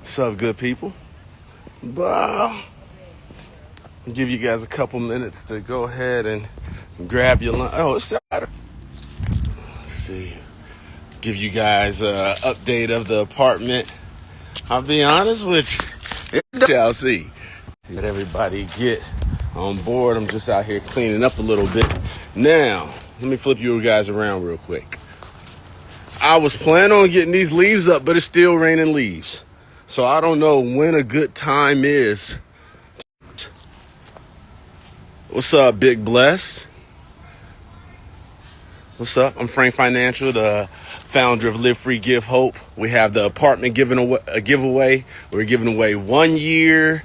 What's up, good people? I'll give you guys a couple minutes to go ahead and grab your lunch. Oh, it's Saturday. Let's see. Give you guys an update of the apartment. I'll be honest with you. Shall see. Let everybody get on board. I'm just out here cleaning up a little bit. Now, let me flip you guys around real quick. I was planning on getting these leaves up, but it's still raining leaves. So I don't know when a good time is. What's up, Big Bless? What's up? I'm Frank Financial, the founder of Live Free, Give Hope. We have the apartment giveaway. We're giving away a 1 year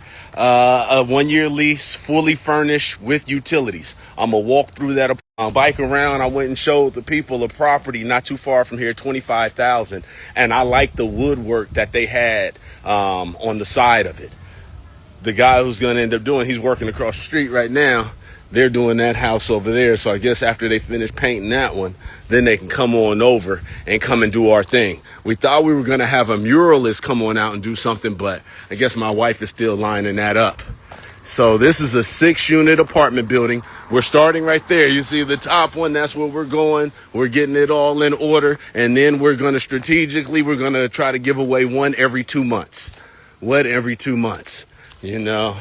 lease, fully furnished with utilities. I'm gonna walk through that bike around. I went and showed the people a property not too far from here, 25,000, and I like the woodwork that they had on the side of it. The guy who's gonna end up doing, he's working across the street right now. They're doing that house over there. So I guess after they finish painting that one, then they can come on over and come and do our thing. We thought we were going to have a muralist come on out and do something, but I guess my wife is still lining that up. So this is a 6-unit apartment building. We're starting right there. You see the top one, that's where we're going. We're getting it all in order. And then we're going to try to give away one every 2 months. What every 2 months? You know,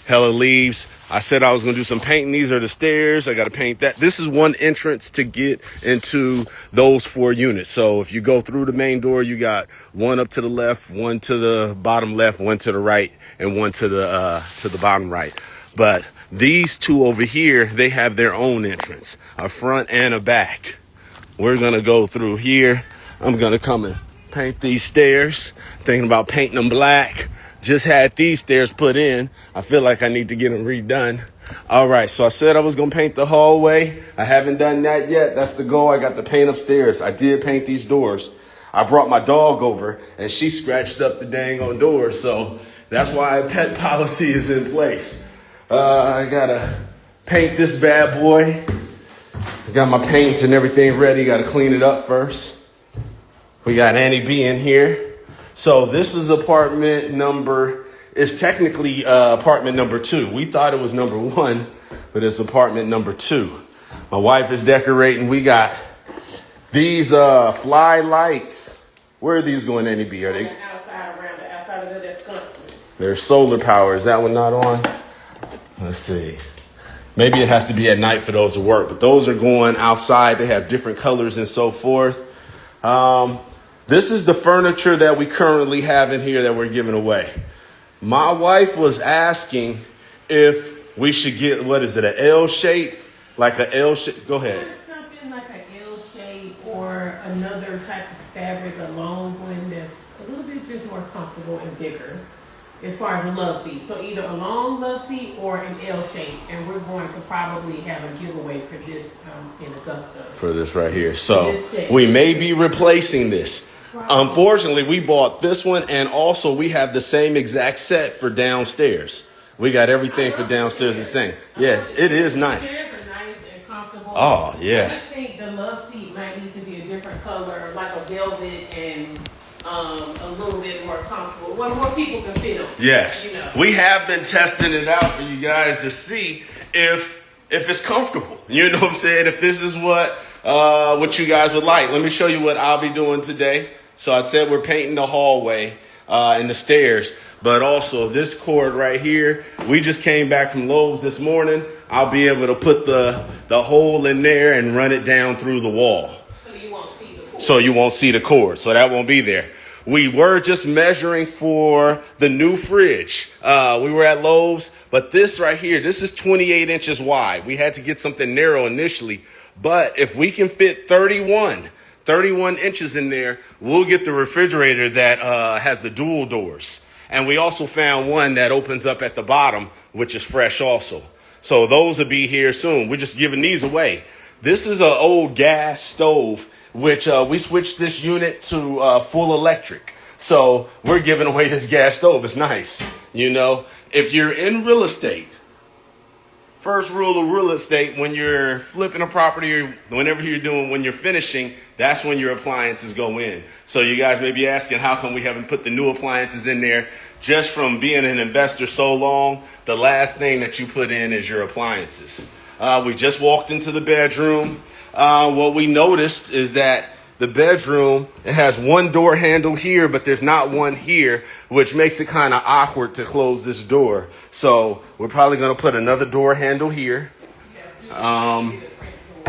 hella leaves. I said I was going to do some painting. These are the stairs. I got to paint that. This is one entrance to get into those 4 units. So if you go through the main door, you got one up to the left, one to the bottom left, one to the right, and one to the bottom right. But these 2 over here, they have their own entrance, a front and a back. We're going to go through here. I'm going to come and paint these stairs, thinking about painting them black. Just had these stairs put in. I feel like I need to get them redone. All right, so I said I was going to paint the hallway. I haven't done that yet. That's the goal. I got to paint upstairs. I did paint these doors. I brought my dog over, and she scratched up the dang on doors. So that's why a pet policy is in place. I got to paint this bad boy. I got my paints and everything ready. Got to clean it up first. We got Annie B in here. So this is apartment number, it's technically apartment number 2. We thought it was number 1, but it's apartment number 2. My wife is decorating. We got these fly lights. Where are these going, Annie B? Are they? Around the outside of the Wisconsin. They're solar power. Is that one not on? Let's see. Maybe it has to be at night for those to work, but those are going outside. They have different colors and so forth. This is the furniture that we currently have in here that we're giving away. My wife was asking if we should get, what is it, an L shape? Like an L shape? Go ahead. Something like an L shape or another type of fabric, a long one that's a little bit just more comfortable and bigger as far as a love seat. So either a long love seat or an L shape. And we're going to probably have a giveaway for this in Augusta. For this right here. So we may be replacing this. Unfortunately, we bought this one, and also we have the same exact set for downstairs. We got everything for downstairs the same. Yes, it is nice. The chairs are nice and comfortable. Oh, yeah. I just think the love seat might need to be a different color, like a velvet and a little bit more comfortable. What more people can fit on. Yes. You know? We have been testing it out for you guys to see if it's comfortable. You know what I'm saying? If this is what you guys would like. Let me show you what I'll be doing today. So I said we're painting the hallway and the stairs, but also this cord right here. We just came back from Lowe's this morning. I'll be able to put the hole in there and run it down through the wall. So you won't see the cord. So you won't see the cord. So that won't be there. We were just measuring for the new fridge. We were at Lowe's, but this right here, this is 28 inches wide. We had to get something narrow initially, but if we can fit 31 inches in there, we'll get the refrigerator that has the dual doors. And we also found one that opens up at the bottom, which is fresh also. So those will be here soon. We're just giving these away. This is an old gas stove, which we switched this unit to full electric. So we're giving away this gas stove. It's nice. You know, if you're in real estate, first rule of real estate, when you're flipping a property or whenever when you're finishing, that's when your appliances go in. So you guys may be asking, how come we haven't put the new appliances in there? Just from being an investor so long, the last thing that you put in is your appliances. We just walked into the bedroom. What we noticed is that the bedroom, it has one door handle here, but there's not one here, which makes it kind of awkward to close this door. So we're probably going to put another door handle here.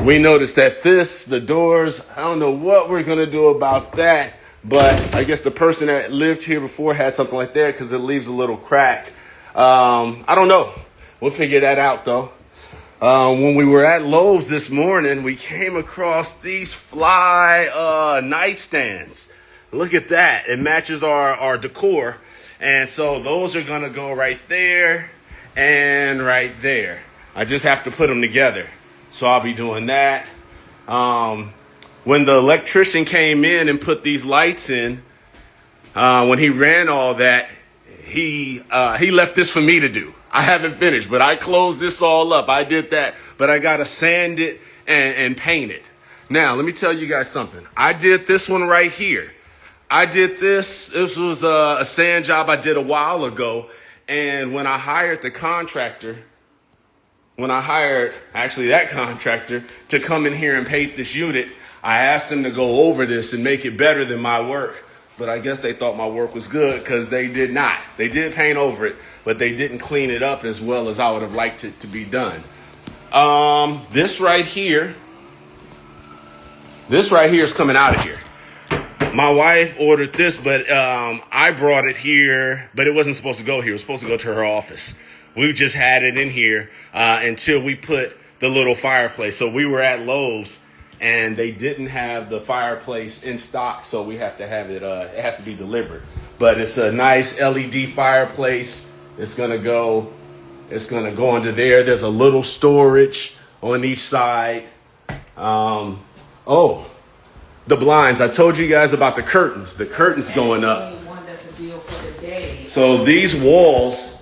We noticed that the doors, I don't know what we're going to do about that, but I guess the person that lived here before had something like that because it leaves a little crack. I don't know. We'll figure that out, though. When we were at Lowe's this morning, we came across these fly nightstands. Look at that. It matches our decor. And so those are going to go right there and right there. I just have to put them together. So I'll be doing that. When the electrician came in and put these lights in, when he ran all that, he left this for me to do. I haven't finished, but I closed this all up. I did that, but I got to sand it and paint it. Now, let me tell you guys something. I did this one right here. I did this. This was a sand job I did a while ago. And when I hired that contractor to come in here and paint this unit, I asked him to go over this and make it better than my work. But I guess they thought my work was good because they did not. They did paint over it, but they didn't clean it up as well as I would have liked it to be done. This right here is coming out of here. My wife ordered this, but I brought it here, but it wasn't supposed to go here. It was supposed to go to her office. We just had it in here until we put the little fireplace. So we were at Lowe's, and they didn't have the fireplace in stock, so we have to have it. It has to be delivered. But it's a nice LED fireplace. It's gonna go under there. There's a little storage on each side. The blinds. I told you guys about the curtains. The curtains going up. So these walls,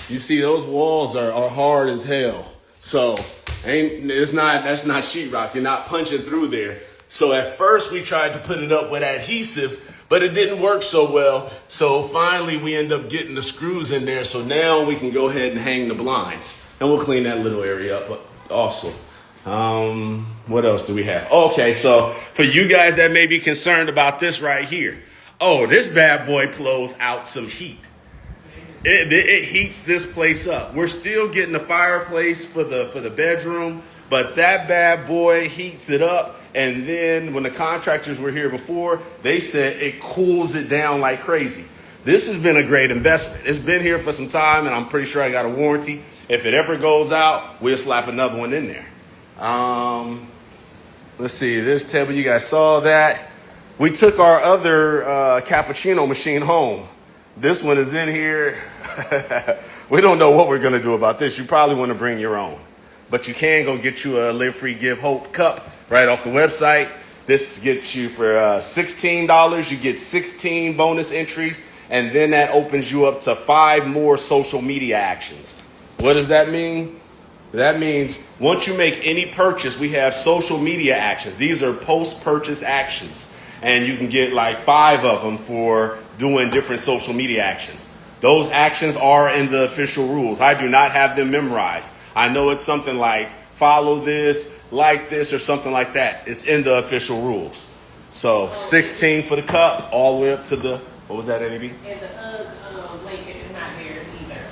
you see, those walls are hard as hell. So that's not sheetrock. You're not punching through there. So at first we tried to put it up with adhesive, but it didn't work so well. So finally we end up getting the screws in there. So now we can go ahead and hang the blinds, and we'll clean that little area up also. What else do we have? Okay, so for you guys that may be concerned about this right here. Oh, this bad boy blows out some heat. It heats this place up. We're still getting the fireplace for the bedroom, but that bad boy heats it up. And then when the contractors were here before, they said it cools it down like crazy. This has been a great investment. It's been here for some time, and I'm pretty sure I got a warranty. If it ever goes out, we'll slap another one in there. Let's see, this table, you guys saw that. We took our other cappuccino machine home. This one is in here. We don't know what we're going to do about this. You probably want to bring your own. But you can go get you a Live Free Give Hope cup right off the website. This gets you for $16. You get 16 bonus entries. And then that opens you up to 5 more social media actions. What does that mean? That means once you make any purchase, we have social media actions. These are post-purchase actions. And you can get like 5 of them for doing different social media actions. Those actions are in the official rules. I do not have them memorized. I know it's something like follow this, like this, or something like that. It's in the official rules. So 16 for the cup, all the way up to the, what was that, Annie B? And the blanket is not theirs either.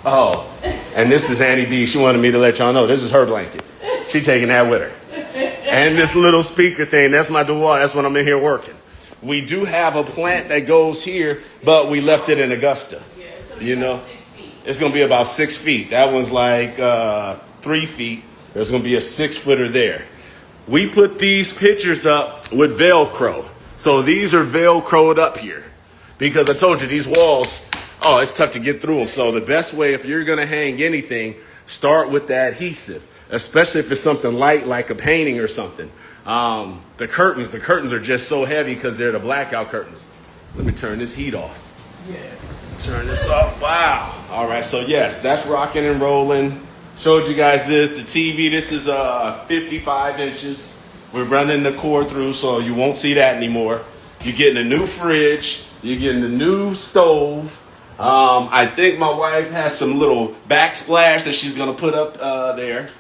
Oh, and this is Annie B. She wanted me to let y'all know this is her blanket. She taking that with her. And this little speaker thing, that's my DeWalt. That's when I'm in here working. We do have a plant that goes here, but we left it in Augusta. You know, it's going to be about 6 feet. That one's like 3 feet. There's going to be a 6-footer there. We put these pictures up with Velcro. So these are Velcroed up here because I told you these walls, oh, it's tough to get through them. So the best way, if you're going to hang anything, start with the adhesive, especially if it's something light like a painting or something. The curtains are just so heavy because they're the blackout curtains. Let me turn this heat off. Yeah. Turn this off. Wow. All right. So yes, that's rocking and rolling. Showed you guys this. The TV, this is 55 inches. We're running the cord through, so you won't see that anymore. You're getting a new fridge. You're getting a new stove. I think my wife has some little backsplash that she's gonna put up there.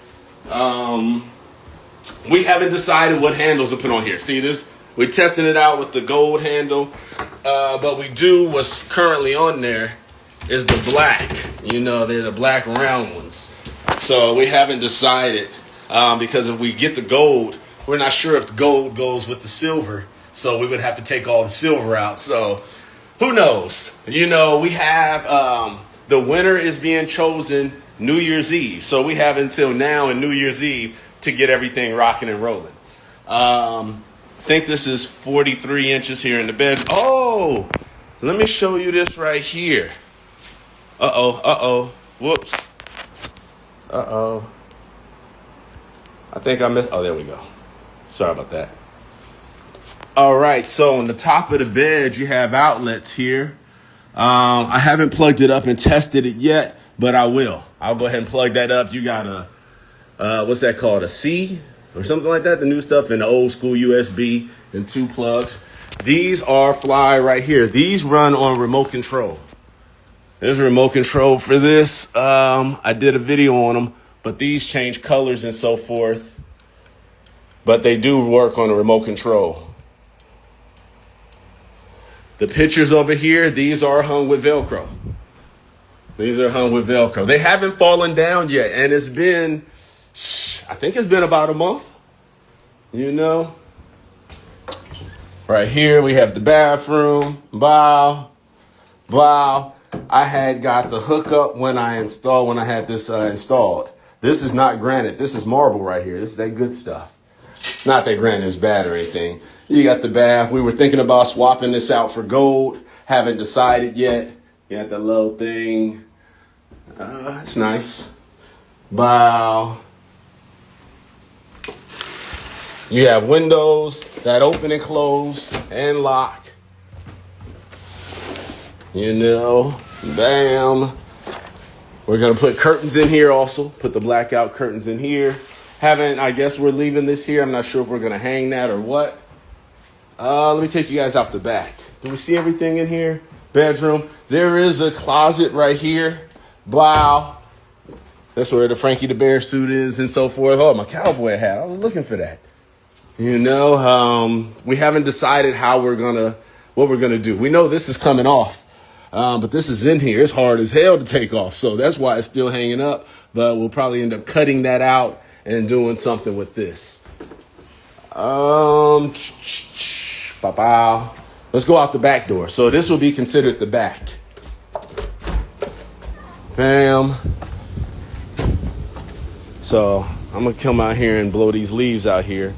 We haven't decided what handles to put on here. See this? We're testing it out with the gold handle, but what's currently on there is the black. You know, they're the black round ones. So we haven't decided because if we get the gold, we're not sure if the gold goes with the silver. So we would have to take all the silver out. So who knows? You know, we have the winner is being chosen New Year's Eve. So we have until now and New Year's Eve to get everything rocking and rolling. I think this is 43 inches here in the bed. Oh, let me show you this right here. Whoops. I think I missed. Oh, there we go. Sorry about that. All right, so on the top of the bed, you have outlets here. I haven't plugged it up and tested it yet, but I will. I'll go ahead and plug that up. You got a, what's that called? A C or something like that? The new stuff in the old school USB and 2 plugs. These are fly right here. These run on remote control. There's a remote control for this. I did a video on them, but these change colors and so forth. But they do work on a remote control. The pictures over here, these are hung with Velcro. These are hung with Velcro. They haven't fallen down yet, and it's been, I think it's been about a month. You know? Right here, we have the bathroom. Wow. I had got the hookup when I had this installed. This is not granite. This is marble right here. This is that good stuff. Not that granite is bad or anything. You got the bath. We were thinking about swapping this out for gold. Haven't decided yet. You got the little thing. It's nice. Wow. You have windows that open and close and lock. You know, bam. We're going to put curtains in here also. Put the blackout curtains in here. I guess we're leaving this here. I'm not sure if we're going to hang that or what. Let me take you guys out the back. Do we see everything in here? Bedroom. There is a closet right here. Wow. That's where the Frankie the Bear suit is and so forth. Oh, my cowboy hat. I was looking for that. You know, we haven't decided what we're gonna do. We know this is coming off, but this is in here. It's hard as hell to take off, so that's why it's still hanging up. But we'll probably end up cutting that out and doing something with this. Let's go out the back door. So this will be considered the back. Bam. So I'm gonna come out here and blow these leaves out here.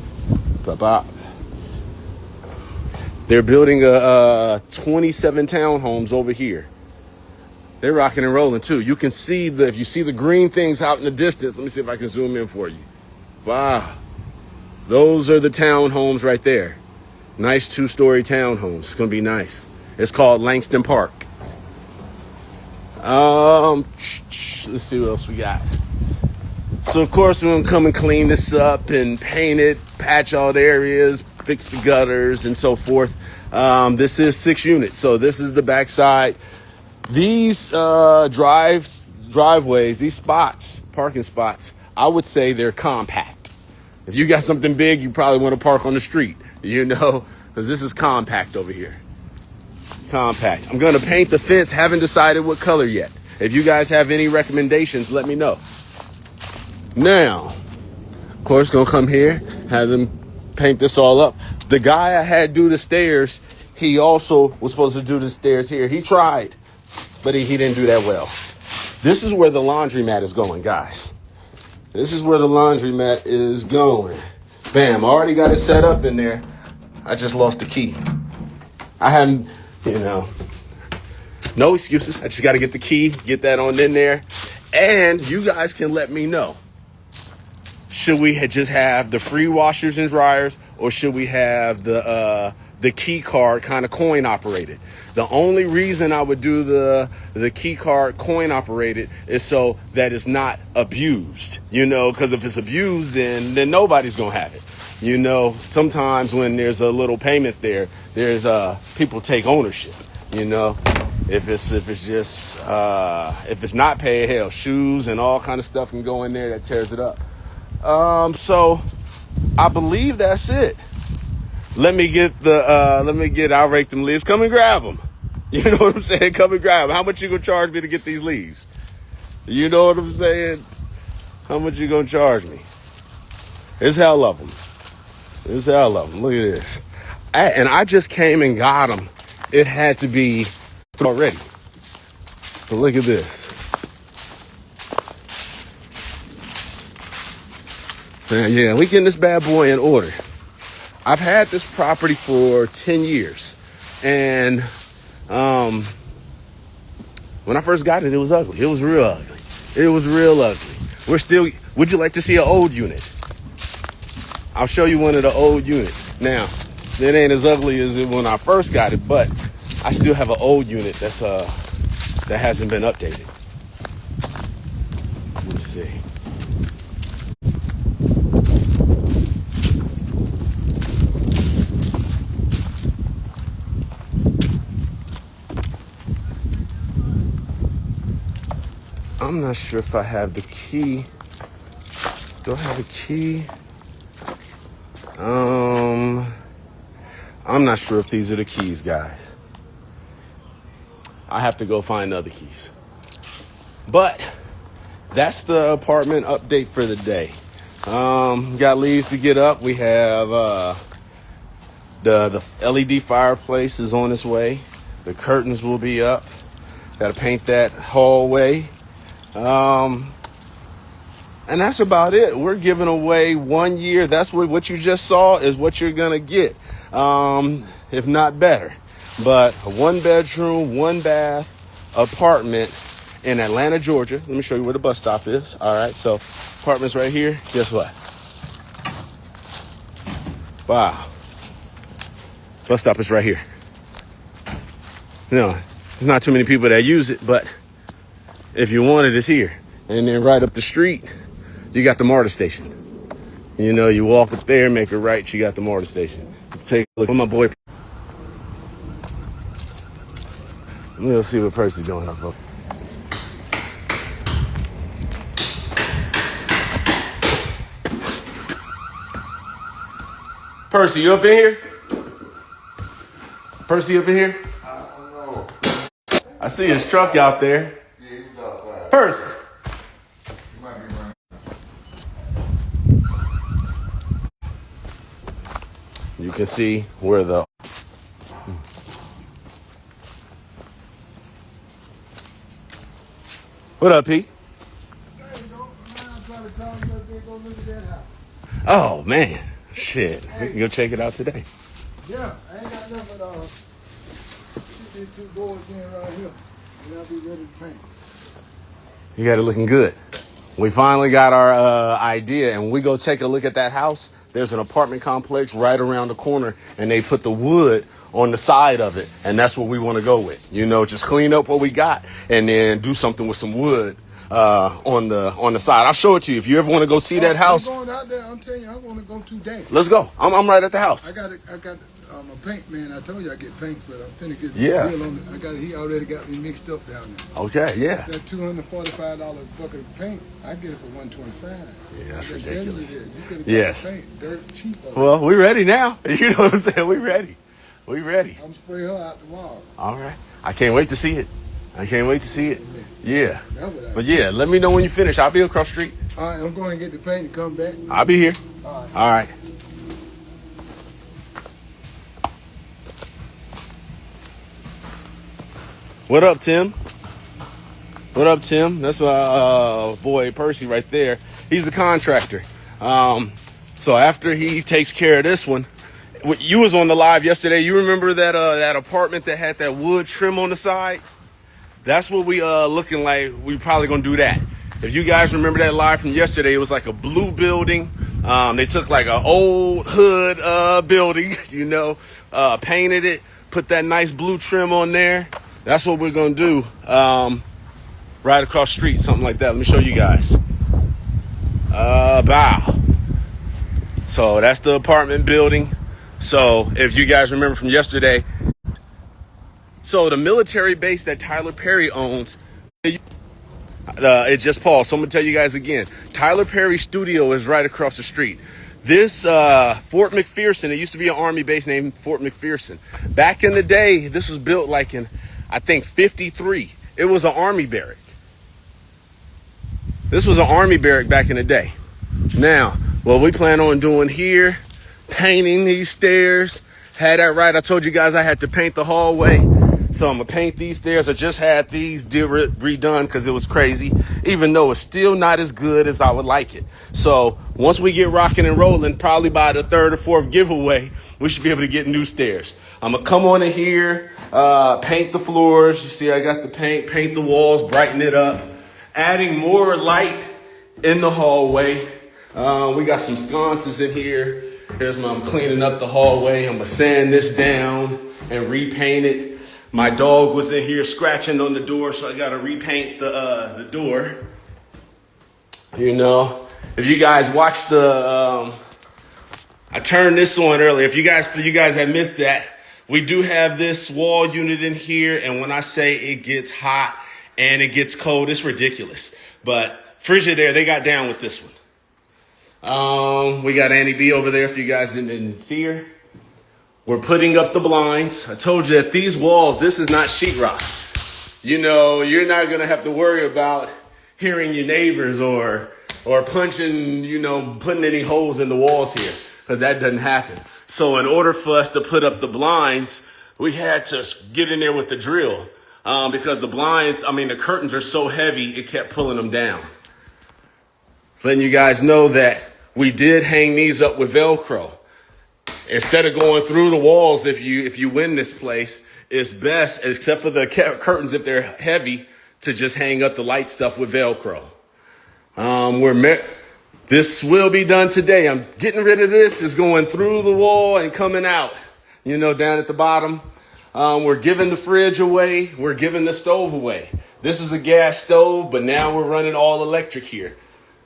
They're building 27 townhomes over here. They're rocking and rolling too. You can see if you see the green things out in the distance. Let me see if I can zoom in for you. Wow. Those are the townhomes right there. Nice 2-story townhomes. It's going to be nice. It's called Langston Park. Let's see what else we got. So, of course, we're going to come and clean this up and paint it, patch all the areas, fix the gutters and so forth. This is 6 units. So this is the backside. These driveways, these spots, parking spots, I would say they're compact. If you got something big, you probably want to park on the street, you know, because this is compact over here. Compact. I'm going to paint the fence. Haven't decided what color yet. If you guys have any recommendations, let me know. Now, of course, going to come here, have them paint this all up. The guy I had do the stairs, he also was supposed to do the stairs here. He tried, but he didn't do that well. This is where the laundromat is going, guys. This is where the laundromat is going. Bam, I already got it set up in there. I just lost the key. I hadn't, no excuses. I just got to get the key, get that on in there. And you guys can let me know. Should we just have the free washers and dryers, or should we have the key card kind of coin operated? The only reason I would do the key card coin operated is so that it's not abused, because if it's abused, then nobody's gonna have it. You know, sometimes when there's a little payment there, there's people take ownership. You know, if it's not paid, hell, shoes and all kind of stuff can go in there that tears it up. So I believe that's it. I'll rake them leaves. Come and grab them. You know what I'm saying? Come and grab them. How much you gonna charge me to get these leaves? You know what I'm saying? How much you gonna charge me? It's hell of them. It's hell of them. Look at this. And I just came and got them. It had to be already. But look at this. Man, yeah, we getting this bad boy in order. I've had this property for 10 years. And when I first got it, it was ugly. It was real ugly. It was real ugly. Would you like to see an old unit? I'll show you one of the old units. Now, it ain't as ugly as it when I first got it, but I still have an old unit that hasn't been updated. Let's see. I'm not sure if I have the key. Do I have a key? I'm not sure if these are the keys, guys. I have to go find other keys. But that's the apartment update for the day. Got leaves to get up. We have the LED fireplace is on its way. The curtains will be up. Got to paint that hallway. And that's about it. We're giving away 1 year. That's what you just saw is what you're going to get. If not better. But a 1-bedroom, 1-bath apartment in Atlanta, Georgia. Let me show you where the bus stop is. All right. So apartment's right here. Guess what? Wow. Bus stop is right here. No, there's not too many people that use it, but if you want it, it's here. And then right up the street, you got the MARTA station. You know, you walk up there, make a right, you got the MARTA station. Take a look at my boy. Let me go see what Percy's doing up. Percy, you up in here? Percy up in here? I don't know. I see his truck out there. Yeah, he's outside. Percy. He might be running. You can see where the... What up, P? Oh, man. Shit. We can go check it out today. Yeah, I ain't got nothing but these 2 boards in right here, and I'll be ready to paint. You got it looking good. We finally got our idea, and we go take a look at that house. There's an apartment complex right around the corner, and they put the wood on the side of it, and that's what we want to go with. You know, just clean up what we got, and then do something with some wood on the side. I'll show it to you if you ever want to go see that house. I'm going out there. I'm telling you, I want to go today. Let's go. I'm right at the house. I got a paint man. I told you I get paint, but I'm finna get Yes. deal on it. He already got me mixed up down there. Okay, yeah. That $245 bucket of paint, I get it for $125. Yeah, that's I can ridiculous. tell you that. You could have Yes. got paint dirt cheap. Well, we ready now. You know what I'm saying? We ready. We ready. I'm spray her out tomorrow. All right. I can't wait to see it. Yeah. That's what But yeah, let me know when you finish. I'll be across the street. All right, I'm going to get the paint and come back. I'll be here. All right. All right. What up, Tim? What up, Tim? That's my boy Percy right there. He's a contractor. So after he takes care of this one, you was on the live yesterday. You remember that apartment that had that wood trim on the side? That's what we looking like. We probably gonna do that. If you guys remember that live from yesterday, it was like a blue building. They took like an old hood building, you know, painted it, put that nice blue trim on there. That's what we're gonna do. Right across the street, something like that. Let me show you guys. Bow. So that's the apartment building. So if you guys remember from yesterday, so the military base that Tyler Perry owns, it just paused. So I'm gonna tell you guys again, Tyler Perry studio is right across the street. This Fort McPherson, it used to be an army base named Fort McPherson. Back in the day, this was built like in, I think, 53. It was an army barrack. This was an army barrack back in the day. Now, what we plan on doing here, painting these stairs. Had that right. I told you guys I had to paint the hallway. So I'm going to paint these stairs. I just had these redone because it was crazy, even though it's still not as good as I would like it. So once we get rocking and rolling, probably by the third or fourth giveaway, we should be able to get new stairs. I'm going to come on in here, paint the floors. You see, I got the paint the walls, brighten it up, adding more light in the hallway. We got some sconces in here. Here's my, I'm cleaning up the hallway. I'm going to sand this down and repaint it. My dog was in here scratching on the door, so I got to repaint the door. You know, if you guys watched the, I turned this on earlier. If you guys have missed that, we do have this wall unit in here. And when I say it gets hot and it gets cold, it's ridiculous. But Frigidaire, they got down with this one. We got Annie B over there if you guys didn't see her. We're putting up the blinds. I told you that these walls, this is not sheetrock. You know, you're not going to have to worry about hearing your neighbors or punching, you know, putting any holes in the walls here, because that doesn't happen. So in order for us to put up the blinds, we had to get in there with the drill because the blinds, the curtains are so heavy, it kept pulling them down. Letting you guys know that we did hang these up with Velcro. Instead of going through the walls, if you win this place, it's best, except for the curtains if they're heavy, to just hang up the light stuff with Velcro. This will be done today. I'm getting rid of this. It's going through the wall and coming out, you know, down at the bottom. We're giving the fridge away. We're giving the stove away. This is a gas stove, but now we're running all electric here.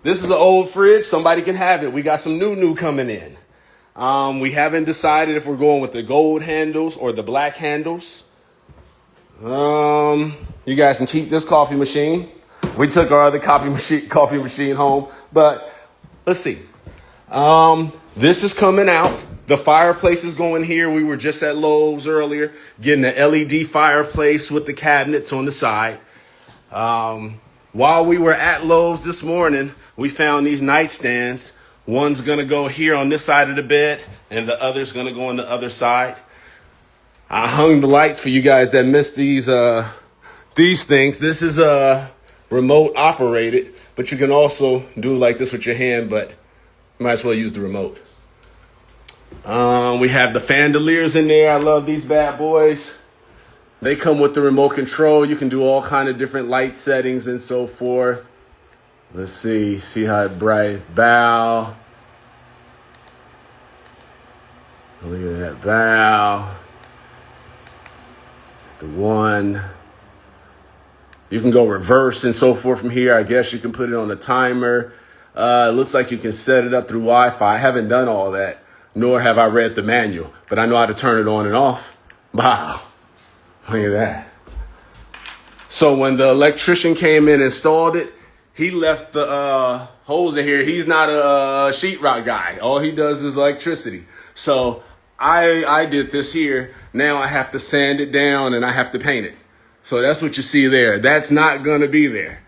This is an old fridge. Somebody can have it. We got some new coming in. We haven't decided if we're going with the gold handles or the black handles. You guys can keep this coffee machine. We took our other coffee machine home, but let's see. This is coming out. The fireplace is going here. We were just at Lowe's earlier, getting the LED fireplace with the cabinets on the side. While we were at Lowe's this morning, we found these nightstands. One's going to go here on this side of the bed, and the other's going to go on the other side. I hung the lights for you guys that missed these things. This is remote operated, but you can also do like this with your hand, but you might as well use the remote. We have the chandeliers in there. I love these bad boys. They come with the remote control. You can do all kind of different light settings and so forth. Let's see how bright, bow. Look at that bow. The one. You can go reverse and so forth from here. I guess you can put it on a timer. It looks like you can set it up through Wi-Fi. I haven't done all that, nor have I read the manual, but I know how to turn it on and off. Wow. Look at that. So when the electrician came in and installed it, he left the holes in here. He's not a sheetrock guy. All he does is electricity. So I did this here. Now I have to sand it down and I have to paint it. So that's what you see there. That's not going to be there.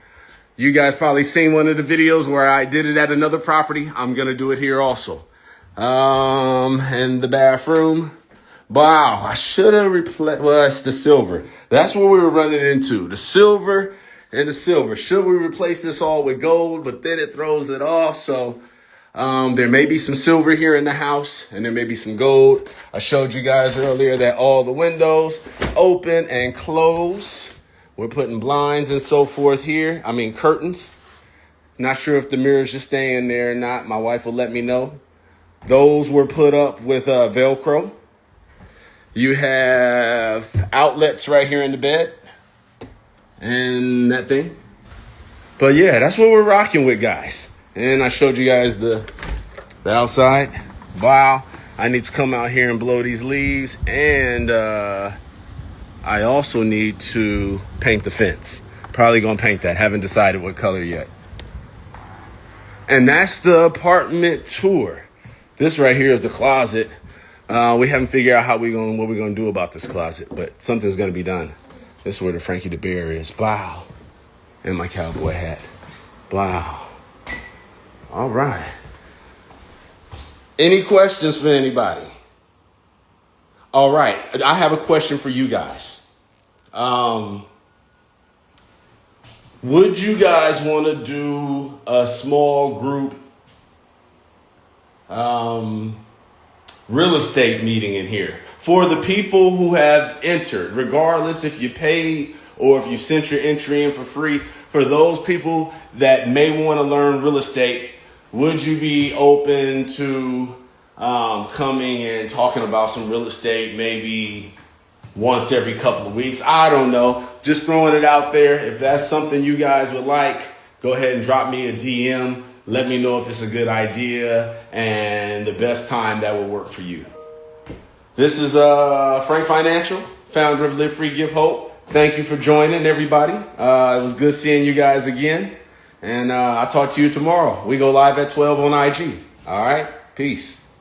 You guys probably seen one of the videos where I did it at another property. I'm going to do it here also. And the bathroom. Wow, I should have replaced, well, it's the silver. That's what we were running into. The silver and the silver. Should we replace this all with gold? But then it throws it off. So there may be some silver here in the house and there may be some gold. I showed you guys earlier that all the windows open and close. We're putting blinds and so forth here. Curtains. Not sure if the mirrors are staying there or not. My wife will let me know. Those were put up with Velcro. You have outlets right here in the bed and that thing. But yeah, that's what we're rocking with, guys. And I showed you guys the The outside. Wow. I need to come out here and blow these leaves, and I also need to paint the fence. Probably gonna paint that. Haven't decided what color yet. And that's the apartment tour. This right here is the closet. We haven't figured out what we're gonna do about this closet, but something's gonna be done. This is where the Frankie the Bear is. Wow. And my cowboy hat. Wow. All right. Any questions for anybody? All right. I have a question for you guys. Would you guys want to do a small group real estate meeting in here for the people who have entered, regardless if you paid or if you sent your entry in for free? For those people that may want to learn real estate, would you be open to coming and talking about some real estate maybe once every couple of weeks? I don't know. Just throwing it out there. If that's something you guys would like, go ahead and drop me a DM. Let me know if it's a good idea and the best time that will work for you. This is Frank Financial, founder of Live Free, Give Hope. Thank you for joining, everybody. It was good seeing you guys again. And I'll talk to you tomorrow. We go live at 12 on IG. All right. Peace.